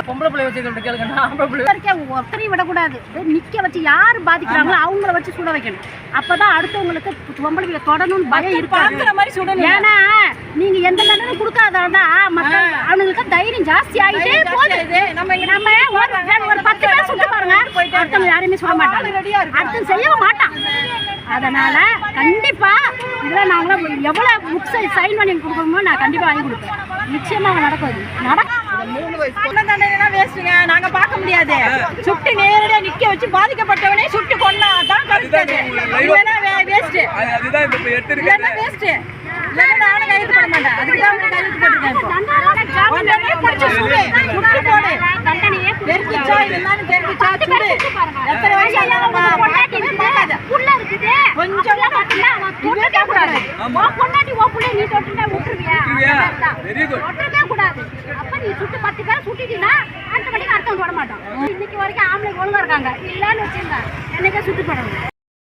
பொம்பளை பிள்ளை வச்சு கேளுங்க. ஒருத்தரையும் விடக்கூடாது. நிக்க வச்சு யாரு பாதிக்கிறாங்களோ அவங்கள வச்சு சுட வைக்கணும். அப்பதான் அடுத்தவங்களுக்கு பொம்பளை பிள்ளை தொடணும்னு பயம் இருக்காது. ஏன்னா நீங்க எந்த தண்டனை கொடுக்காதான் மக்கள் அவங்களுக்கு தைரியம் ஜாஸ்தி ஆகிட்டே போகுது. நம்ம ஒரு 10 பேர் சுட்டு பாருங்க, அடுத்தவங்க யாரையுமே சுட மாட்டாங்க, அடுத்து செய்ய மாட்டான். அதனால கண்டிப்பா இதெல்லாம் நாங்களும் எவ்வளவு புக்ஸ் சைன் பண்ணி கொடுக்கணுமோ நான் கண்டிப்பா வாங்கி கொடுப்பேன். நிச்சயமா நடக்கும். நாங்க பார்க்க முடியாது. சுட்டு நேரடியா நிக்க வச்சு பாதிக்கப்பட்டவனே சுட்டு கொண்டாதான் கருத்து. வேஸ்ட் வேஸ்ட் நானும் கைது பண்ண மாட்டேன். அதுக்குதான் கைது போட்டிருக்கேன். தெரிஞ்சிச்சா இல்லைன்னு தெரிஞ்சிச்சா சுடு. எத்தனை வயசு இன்னைக்கு வரைக்கும் ஆம்பளை ஒழுங்கா இருக்காங்க. இல்லன்னு வச்சிருந்தா என்னைக்கே சுட்டு போடணும்.